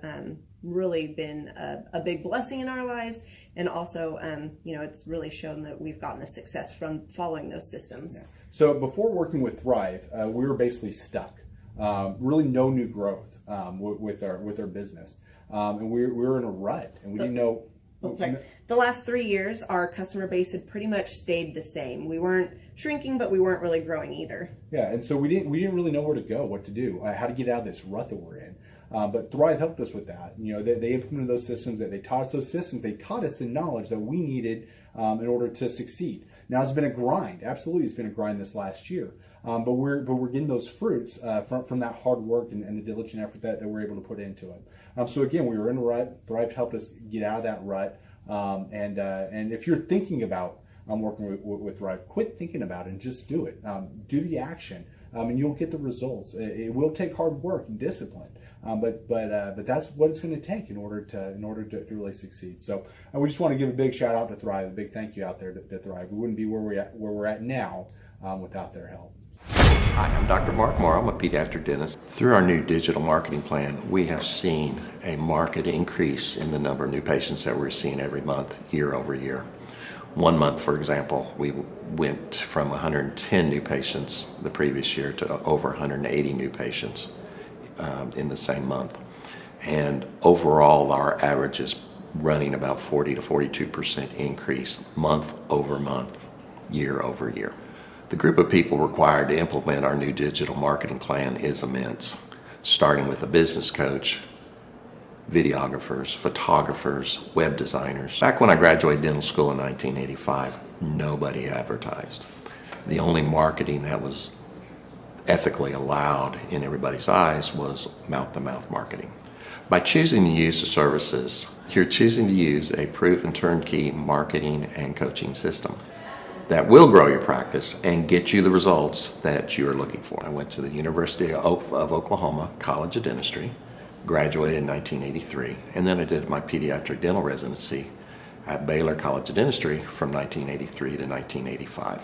really been a big blessing in our lives. And also, it's really shown that we've gotten the success from following those systems. Yeah. So before working with Thrive, we were basically stuck. Really no new growth with our business. And we were in a rut, and we didn't know. The last 3 years, our customer base had pretty much stayed the same. We weren't shrinking, but we weren't really growing either. Yeah, and so we didn't really know where to go, what to do, how to get out of this rut that we're in. But Thrive helped us with that. They implemented those systems. They taught us those systems. They taught us the knowledge that we needed in order to succeed. Now it's been a grind. Absolutely, it's been a grind this last year. But we're getting those fruits from that hard work and the diligent effort that we're able to put into it. So again, we were in a rut. Thrive helped us get out of that rut. And if you're thinking about working with Thrive, quit thinking about it and just do it. Do the action, and you'll get the results. It will take hard work and discipline, but that's what it's going to take in order to really succeed. So we just want to give a big shout out to Thrive, a big thank you out there to Thrive. We wouldn't be where we're at now without their help. Hi, I'm Dr. Mark Morrow. I'm a pediatric dentist. Through our new digital marketing plan, we have seen a marked increase in the number of new patients that we're seeing every month, year over year. 1 month, for example, we went from 110 new patients the previous year to over 180 new patients in the same month. And overall, our average is running about 40 to 42% increase month over month, year over year. The group of people required to implement our new digital marketing plan is immense, starting with a business coach, videographers, photographers, web designers. Back when I graduated dental school in 1985, nobody advertised. The only marketing that was ethically allowed in everybody's eyes was mouth-to-mouth marketing. By choosing to use the services, you're choosing to use a proven turnkey marketing and coaching system that will grow your practice and get you the results that you are looking for. I went to the University of Oklahoma College of Dentistry, graduated in 1983, and then I did my pediatric dental residency at Baylor College of Dentistry from 1983 to 1985.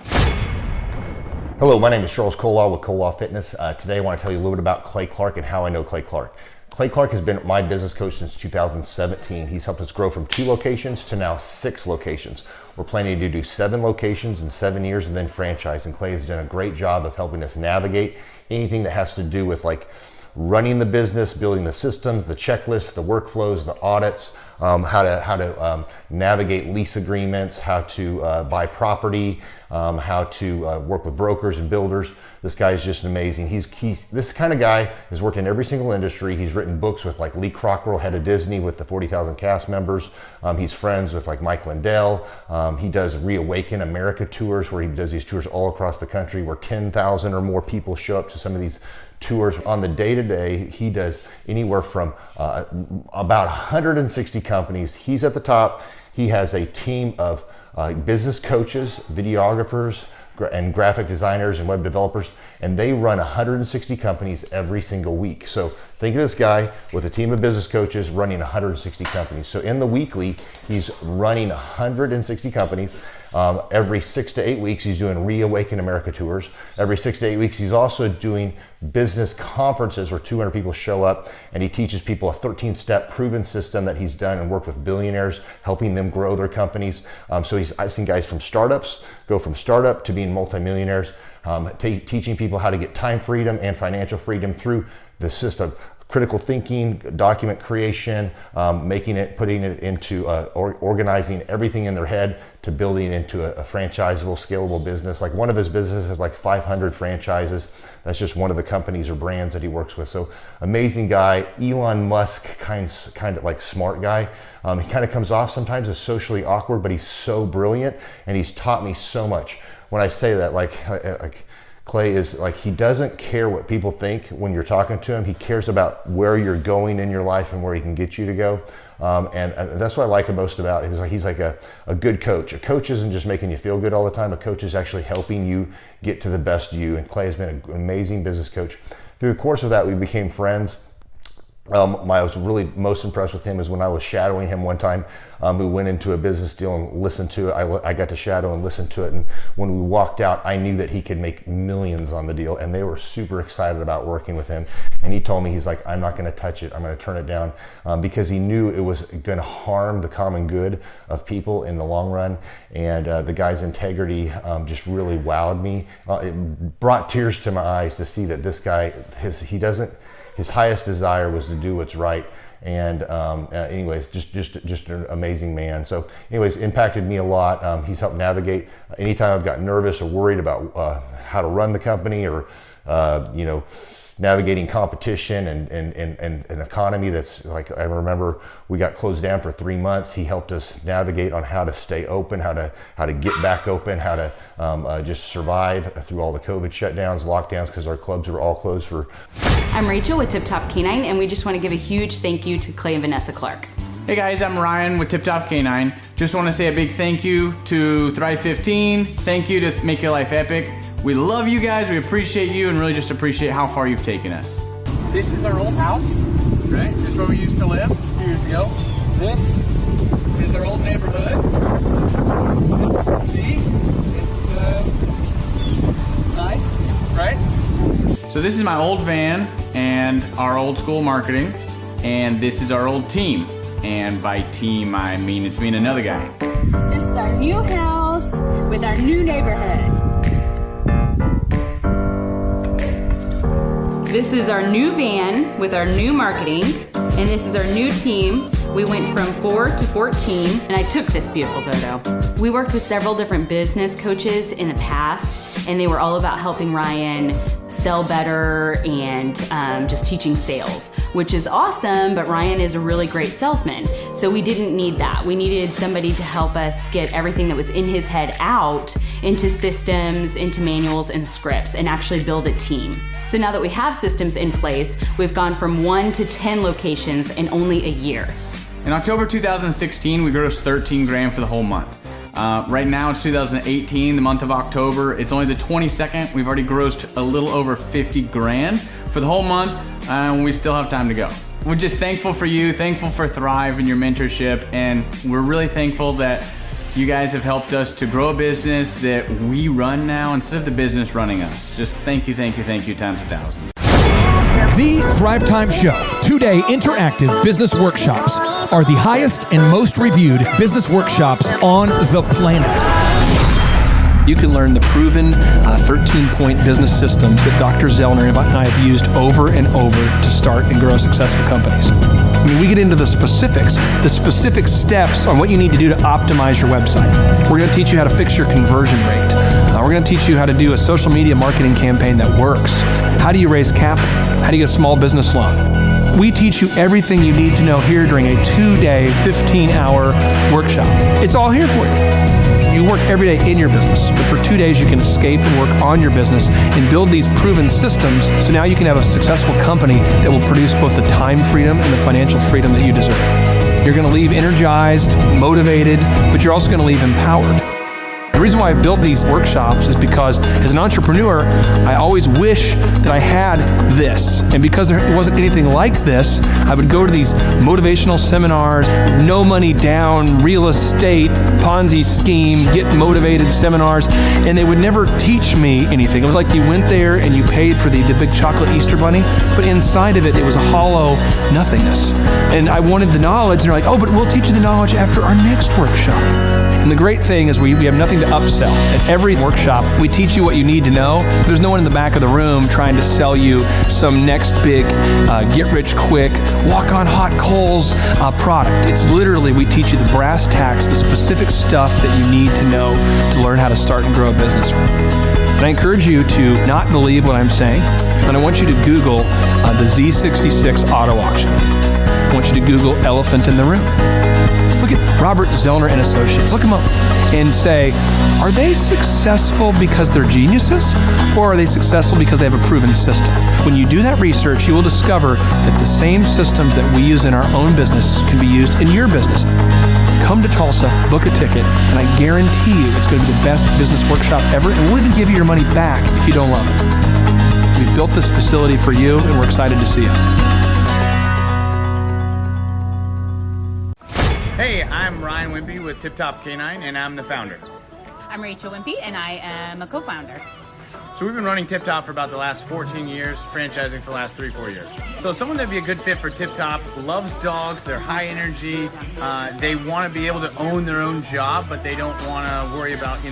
Hello, my name is Charles Kolaw with Kolaw Fitness. Today I want to tell you a little bit about Clay Clark and how I know Clay Clark. Clay Clark has been my business coach since 2017. He's helped us grow from 2 locations to now 6 locations. We're planning to do 7 locations in 7 years and then franchise. And Clay has done a great job of helping us navigate anything that has to do with like running the business, building the systems, the checklists, the workflows, the audits, how to navigate lease agreements, how to buy property, how to work with brokers and builders. This guy is just amazing. He's this kind of guy has worked in every single industry. He's written books with like Lee Cockrell, head of Disney, with the 40,000 cast members. He's friends with like Mike Lindell. He does Reawaken America tours where he does these tours all across the country where 10,000 or more people show up to some of these tours. On the day-to-day, he does anywhere from about 160 companies. He's at the top. He has a team of business coaches, videographers, and graphic designers and web developers, and they run 160 companies every single week. So think of this guy with a team of business coaches running 160 companies. So in the weekly, he's running 160 companies. Every 6 to 8 weeks, he's doing Reawaken America tours. Every 6 to 8 weeks, he's also doing business conferences where 200 people show up, and he teaches people a 13-step proven system that he's done and worked with billionaires, helping them grow their companies. I've seen guys from startups go from startup to being multimillionaires, teaching people how to get time freedom and financial freedom through the system. Critical thinking, document creation, putting it into organizing everything in their head to building into a franchisable, scalable business. Like one of his businesses has like 500 franchises. That's just one of the companies or brands that he works with. So amazing guy, Elon Musk kind of like smart guy. He kind of comes off sometimes as socially awkward, but he's so brilliant and he's taught me so much. When I say that, like Clay is like, he doesn't care what people think when you're talking to him. He cares about where you're going in your life and where he can get you to go. And that's what I like most about him. He's like a good coach. A coach isn't just making you feel good all the time. A coach is actually helping you get to the best you. And Clay has been an amazing business coach. Through the course of that, we became friends. I was really most impressed with him is when I was shadowing him one time. We went into a business deal and listened to it. I got to shadow and listen to it. And when we walked out, I knew that he could make millions on the deal. And they were super excited about working with him. And he told me, he's like, I'm not going to touch it. I'm going to turn it down because he knew it was going to harm the common good of people in the long run. And the guy's integrity just really wowed me. It brought tears to my eyes to see that this guy, his highest desire was to do what's right. And anyways, just an amazing man. So anyways, impacted me a lot. He's helped navigate anytime I've got nervous or worried about how to run the company or, navigating competition and an economy that's like, I remember we got closed down for 3 months. He helped us navigate on how to stay open, how to get back open, how to just survive through all the COVID shutdowns, lockdowns, because our clubs were all closed for. I'm Rachel with Tip Top Canine, and we just want to give a huge thank you to Clay and Vanessa Clark. Hey guys, I'm Ryan with Tip Top Canine. Just want to say a big thank you to Thrive 15. Thank you to Make Your Life Epic. We love you guys, we appreciate you, and really just appreciate how far you've taken us. This is our old house, right? This is where we used to live a few years ago. This is our old neighborhood. See? It's nice, right? So this is my old van and our old school marketing, and this is our old team. And by team, I mean it's me and another guy. This is our new house with our new neighborhood. This is our new van with our new marketing, and this is our new team. We went from 4 to 14, and I took this beautiful photo. We worked with several different business coaches in the past, and they were all about helping Ryan sell better and just teaching sales, which is awesome, but Ryan is a really great salesman. So we didn't need that. We needed somebody to help us get everything that was in his head out into systems, into manuals and scripts, and actually build a team. So now that we have systems in place, we've gone from 1 to 10 locations in only a year. In October 2016, we grossed 13 grand for the whole month. Right now it's 2018, the month of October. It's only the 22nd. We've already grossed a little over 50 grand for the whole month, and we still have time to go. We're just thankful for you, thankful for Thrive and your mentorship, and we're really thankful that you guys have helped us to grow a business that we run now instead of the business running us. Just thank you times 1,000. The Thrive Time Show 2-day interactive business workshops are the highest and most reviewed business workshops on the planet. You can learn the proven 13-point business systems that Dr. Zellner and I have used over and over to start and grow successful companies. I mean, we get into the specific steps on what you need to do to optimize your website. We're going to teach you how to fix your conversion rate. We're going to teach you how to do a social media marketing campaign that works. How do you raise capital? How do you get a small business loan? We teach you everything you need to know here during a 2-day, 15-hour workshop. It's all here for you. You work every day in your business, but for 2 days you can escape and work on your business and build these proven systems so now you can have a successful company that will produce both the time freedom and the financial freedom that you deserve. You're going to leave energized, motivated, but you're also going to leave empowered. The reason why I've built these workshops is because as an entrepreneur, I always wish that I had this. And because there wasn't anything like this, I would go to these motivational seminars, no money down, real estate, Ponzi scheme, get motivated seminars, and they would never teach me anything. It was like you went there and you paid for the big chocolate Easter bunny, but inside of it, it was a hollow nothingness. And I wanted the knowledge, and they're like, oh, but we'll teach you the knowledge after our next workshop. And the great thing is we have nothing to upsell. At every workshop, we teach you what you need to know. There's no one in the back of the room trying to sell you some next big get-rich-quick, walk-on-hot coals product. It's literally, we teach you the brass tacks, the specific stuff that you need to know to learn how to start and grow a business. And I encourage you to not believe what I'm saying, and I want you to Google the Z66 auto auction. I want you to Google elephant in the room. Look at Robert Zellner and Associates. Look them up and say, are they successful because they're geniuses, or are they successful because they have a proven system? When you do that research, you will discover that the same systems that we use in our own business can be used in your business. Come to Tulsa, book a ticket, and I guarantee you it's going to be the best business workshop ever, and we'll even give you your money back if you don't love it. We've built this facility for you, and we're excited to see you. Hey, I'm Ryan Wimpy with Tip Top Canine, and I'm the founder. I'm Rachel Wimpy, and I am a co-founder. So we've been running Tip Top for about the last 14 years, franchising for the last 3-4 years. So someone that'd be a good fit for Tip Top loves dogs, they're high energy, they want to be able to own their own job, but they don't want to worry about,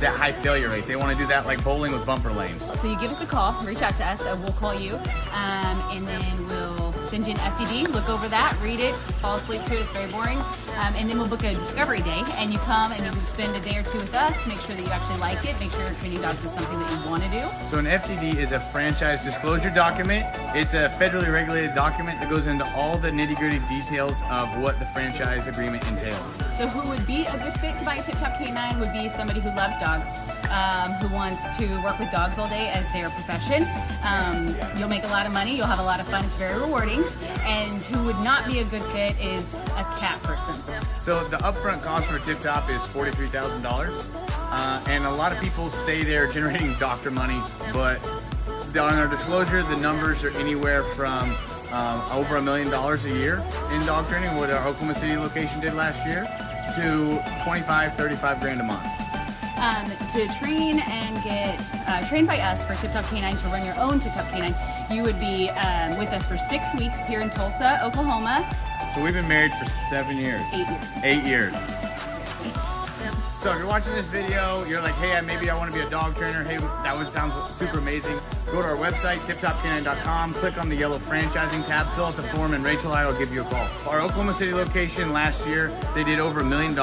that high failure rate. They want to do that like bowling with bumper lanes. So you give us a call, reach out to us, we'll call you, and then we'll send you an FDD, look over that, read it, fall asleep to it, it's very boring, and then we'll book a discovery day, and you come and you can spend a day or two with us to make sure that you actually like it, make sure training dogs is something that you want to do. So an FDD is a franchise disclosure document. It's a federally regulated document that goes into all the nitty-gritty details of what the franchise agreement entails. So who would be a good fit to buy a Tip Top Canine would be somebody who loves dogs, who wants to work with dogs all day as their profession. You'll make a lot of money, you'll have a lot of fun, it's very rewarding. And who would not be a good fit is a cat person. So the upfront cost for Tip Top is $43,000. And a lot of people say they're generating doctor money, but on our disclosure, the numbers are anywhere from over $1 million a year in dog training, what our Oklahoma City location did last year, to 25, 35 grand a month. To train and get trained by us for Tip Top Canine, to run your own Tip Top Canine, you would be with us for 6 weeks here in Tulsa, Oklahoma. So we've been married for 7 years. 8 years. 8 years. So if you're watching this video, you're like, hey, maybe I want to be a dog trainer. Hey, that one sounds super amazing. Go to our website, tiptopcanine.com, click on the yellow franchising tab, fill out the form, and Rachel and I will give you a call. Our Oklahoma City location last year, they did over $1 million.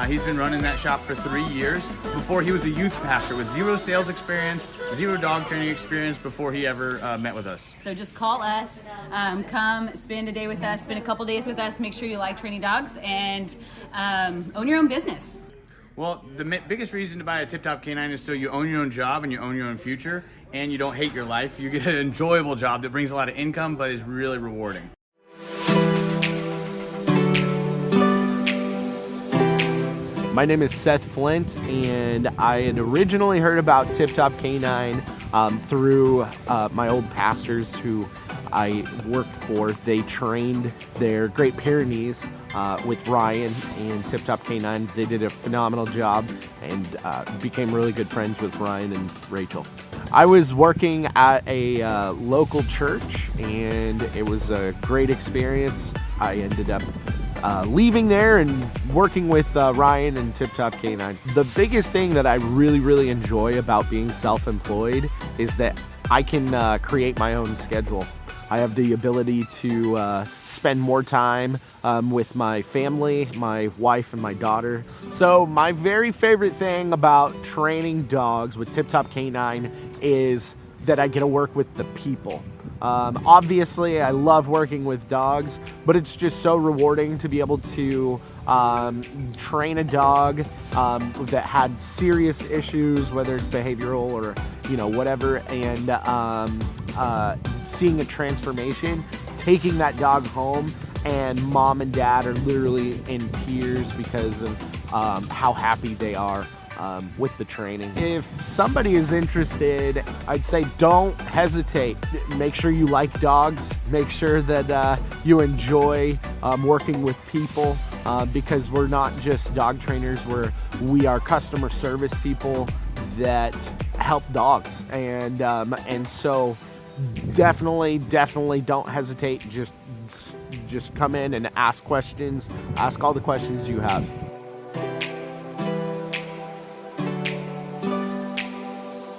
He's been running that shop for 3 years. Before, he was a youth pastor with 0 sales experience, 0 dog training experience before he ever met with us. So just call us, come spend a day with us, spend a couple days with us, make sure you like training dogs, and own your own business. Well, the biggest reason to buy a Tip Top Canine is so you own your own job and you own your own future, and you don't hate your life. You get an enjoyable job that brings a lot of income but is really rewarding. My name is Seth Flint, and I had originally heard about Tip Top Canine through my old pastors who I worked for. They trained their Great Pyrenees with Ryan and Tip Top Canine. They did a phenomenal job and became really good friends with Ryan and Rachel. I was working at a local church, and it was a great experience. I ended up leaving there and working with Ryan and Tip Top Canine. The biggest thing that I really enjoy about being self-employed is that I can create my own schedule. I have the ability to spend more time with my family, my wife and my daughter. So my very favorite thing about training dogs with Tip Top Canine is that I get to work with the people. Obviously, I love working with dogs, but it's just so rewarding to be able to train a dog that had serious issues, whether it's behavioral or whatever, and seeing a transformation, taking that dog home, and mom and dad are literally in tears because of how happy they are with the training. If somebody is interested, I'd say don't hesitate. Make sure you like dogs. Make sure that you enjoy working with people, because we're not just dog trainers. We are customer service people that help dogs, and so definitely don't hesitate. Just come in and ask questions. Ask all the questions you have.